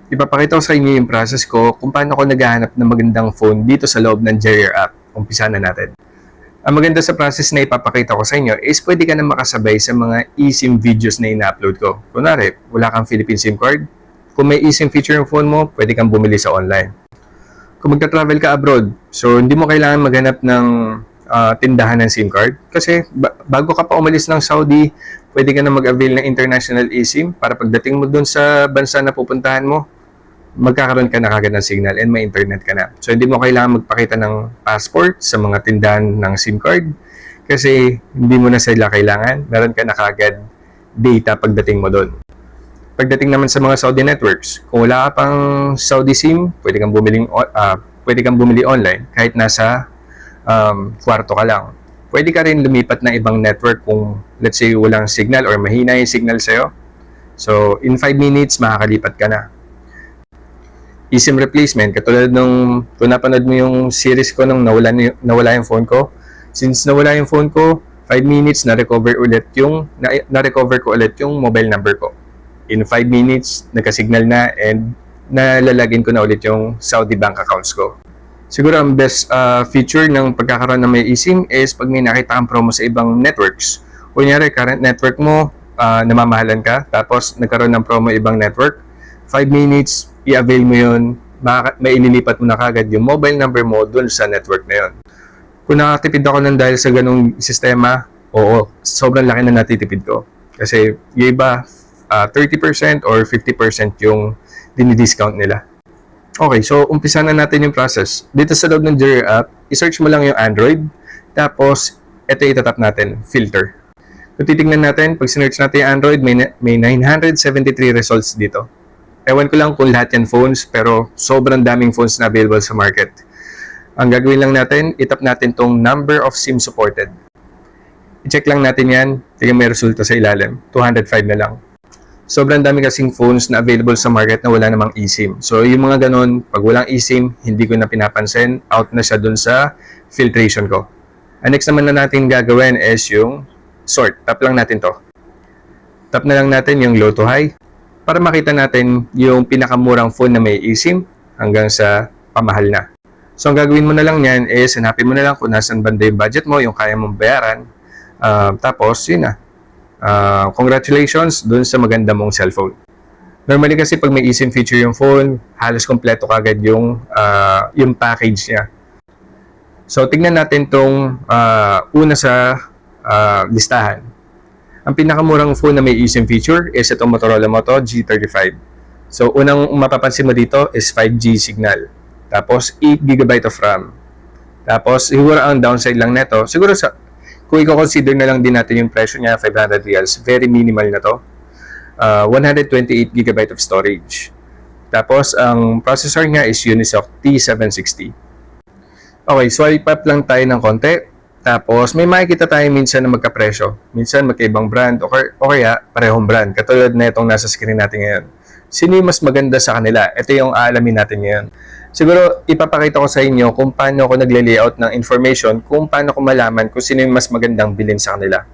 Ipapakita ko sa inyo yung process ko kung paano ako naghahanap ng magandang phone dito sa loob ng Jerrier app. Umpisa na natin. Ang maganda sa process na ipapakita ko sa inyo is pwede ka na makasabay sa mga eSIM videos na ina-upload ko. Kunwari, wala kang Philippine SIM card, kung may eSIM feature yung phone mo, pwede kang bumili sa online. Kung magta-travel ka abroad, so hindi mo kailangan maghanap ng tindahan ng SIM card kasi bago ka pa umalis ng Saudi, pwede ka na mag-avail ng international eSIM para pagdating mo dun sa bansa na pupuntahan mo, magkakaroon ka na kagad ng signal and may internet ka na. So, hindi mo kailangan magpakita ng passport sa mga tindahan ng SIM card kasi hindi mo na sila kailangan. Meron ka na kagad data pagdating mo doon. Pagdating naman sa mga Saudi networks, kung wala ka pang Saudi SIM, pwede kang bumili online kahit nasa kwarto ka lang. Pwede ka rin lumipat ng ibang network kung let's say walang signal or mahina yung signal sa'yo. So, in 5 minutes, makakalipat ka na. eSIM replacement, katulad nung kung napanood mo yung series ko nung nawala yung phone ko. Since nawala yung phone ko, 5 minutes na-recover ko ulit yung mobile number ko. In 5 minutes, nagka-signal na and nalalagin ko na ulit yung Saudi bank accounts ko. Siguro ang best feature ng pagkakaroon ng may eSIM is pag may nakita kang promo sa ibang networks. Kunyari, current network mo, namamahalan ka, tapos nagkaroon ng promo ibang network, 5 minutes, i-avail mo yun, may inilipat mo na kagad yung mobile number mo dun sa network na yun. Kung nakatipid ako ng dahil sa ganung sistema, oo, sobrang laki na natitipid ko. Kasi yung iba, 30% or 50% yung dinidiscount nila. Okay, so umpisa na natin yung process. Dito sa loob ng Jerrier app, i-search mo lang yung Android, tapos ito itatap natin, filter. Kung titignan natin, pag sinearch natin yung Android, may 973 results dito. Ewan ko lang kung lahat yan phones, pero sobrang daming phones na available sa market. Ang gagawin lang natin, itap natin tong number of SIM supported. I-check lang natin yan, tingnan may resulta sa ilalim, 205 na lang. Sobrang dami kasing phones na available sa market na wala namang eSIM. So yung mga ganun, pag walang eSIM, hindi ko na pinapansin, out na siya dun sa filtration ko. Ang next naman na natin gagawin is yung sort. Tap lang natin to. Tap na lang natin yung low to high para makita natin yung pinakamurang phone na may eSIM hanggang sa pamahal na. So, ang gagawin mo na lang yan is hanapin mo na lang kung nasan banda yung budget mo, yung kaya mong bayaran. Tapos, yun na. Congratulations dun sa maganda mong cellphone. Normally kasi pag may eSIM feature yung phone, halos kompleto kagad yung package niya. So, tignan natin tong una sa listahan. Ang pinakamurang phone na may eSIM feature is itong Motorola Moto G35. So, unang mapapansin mo dito is 5G signal. Tapos, 8GB of RAM. Tapos, siguro ang downside lang nito, siguro kung i-consider na lang din natin yung presyo niya, 500 reals, very minimal na to. 128GB of storage. Tapos, ang processor niya is Unisoc T760. Okay, swipe up lang tayo ng konti. Tapos, may makikita tayo minsan na magkapresyo. Minsan magkaibang brand o kaya parehong brand. Katulad na itong nasa screen natin ngayon. Sino yung mas maganda sa kanila? Ito yung aalamin natin ngayon. Siguro, ipapakita ko sa inyo kung paano ako nagle-layout ng information, kung paano ko malaman kung sino yung mas magandang bilhin sa kanila.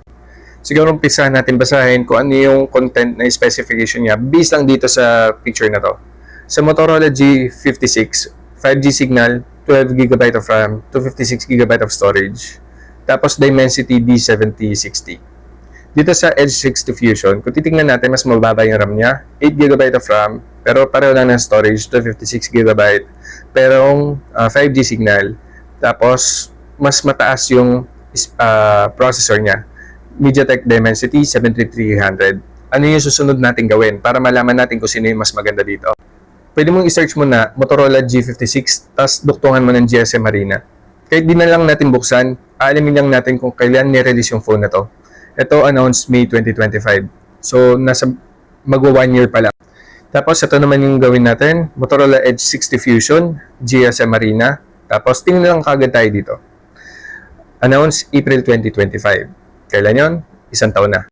Siguro, umpisa natin basahin kung ano yung content na specification niya based lang dito sa picture na to. Sa Motorola G56, 5G signal, 12GB of RAM, 256GB of storage. Tapos Dimensity D7060. Dito sa Edge 60 Fusion, kung titingnan natin, mas mababa yung RAM niya. 8GB of RAM, pero pareho lang ng storage, 256GB. Pero 5G signal. Tapos, mas mataas yung processor niya. MediaTek Dimensity 73300. Ano yung susunod natin gawin para malaman natin kung sino yung mas maganda dito? Pwede mong i-search mo na Motorola G56, tapos duktungan mo ng GSM Marina. Kahit di na lang natin buksan, alamin lang natin kung kailan ni-release yung phone na to. Ito announced May 2025. So, magwa 1 year pa lang. Tapos, ito naman yung gawin natin. Motorola Edge 60 Fusion, GSM Marina. Tapos, tingnan lang kagad tayo dito. Announced April 2025. Kailan yon? 1 taon na.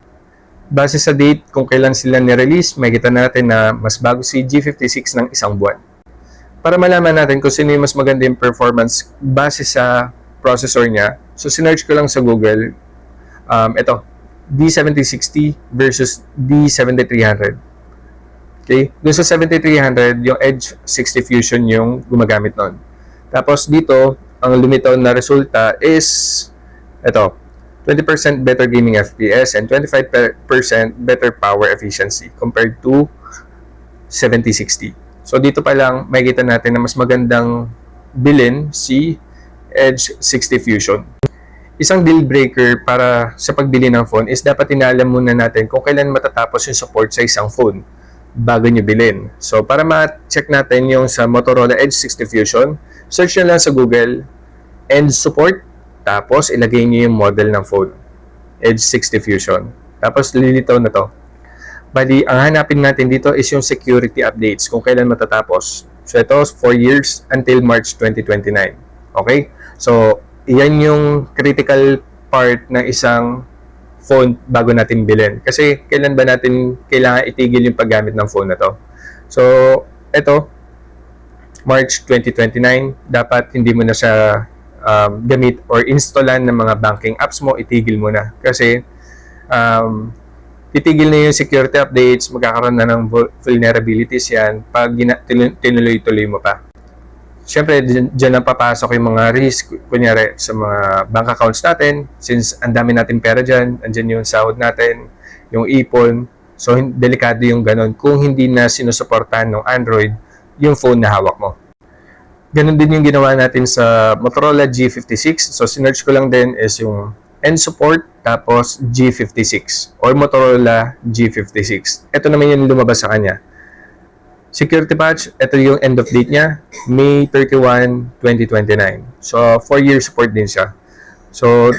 Base sa date kung kailan sila ni-release, makikita natin na mas bago si G56 ng 1 buwan. Para malaman natin kung sino yung mas maganda yung performance base sa processor niya, so sinearch ko lang sa Google, ito, D7060 versus D7300. Okay? Dun sa 7300, yung Edge 60 Fusion yung gumagamit nun. Tapos dito, ang lumitaw na resulta is ito, 20% better gaming FPS and 25% better power efficiency compared to 7060. So dito pa lang makikita natin na mas magandang bilhin si Edge 60 Fusion. Isang deal breaker para sa pagbili ng phone is dapat inaalam muna natin kung kailan matatapos yung support sa isang phone bago nyo bilhin. So para ma-check natin yung sa Motorola Edge 60 Fusion, search nyo lang sa Google, Edge Support, tapos ilagay nyo yung model ng phone, Edge 60 Fusion. Tapos lilitaw na to. Bali, ang hanapin natin dito is yung security updates kung kailan matatapos. So ito, 4 years until March 2029. Okay? So, iyan yung critical part ng isang phone bago natin bilhin. Kasi kailan ba natin kailangan itigil yung paggamit ng phone na to? So, ito, March 2029, dapat hindi mo na siya gamit or installan ng mga banking apps mo, itigil mo na. Kasi, titigil na yung security updates, magkakaroon na ng vulnerabilities yan pag tinuloy-tuloy mo pa. Siyempre, dyan ang papasok yung mga risk, kunyari sa mga bank accounts natin, since ang dami natin pera dyan, andyan yung sahod natin, yung ipon, so delikado yung ganun kung hindi na sinusuportahan ng Android yung phone na hawak mo. Ganun din yung ginawa natin sa Motorola G56, so sinerch ko lang din is yung End Support, tapos G56 or Motorola G56. Ito naman yung lumabas sa kanya. Security patch, ito yung end of date niya, May 31, 2029. So, 4-year support din siya. So,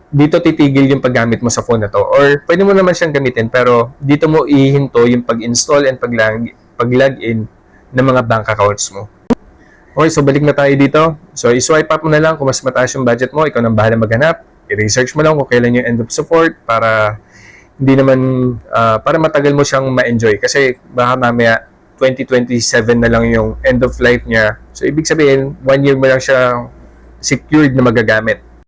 dito titigil yung paggamit mo sa phone na to. Or, pwede mo naman siyang gamitin, pero dito mo ihinto yung pag-install and pag-login ng mga bank accounts mo. Okay, so balik na tayo dito. So, i-swipe up mo na lang kung mas mataas yung budget mo. Ikaw nang bahala maghanap. I-research mo lang kung kailan yung end of support para hindi naman, para matagal mo siyang ma-enjoy. Kasi baka mamaya 2027 na lang yung end of life niya. So, ibig sabihin, 1 year mo lang siya secured na magagamit.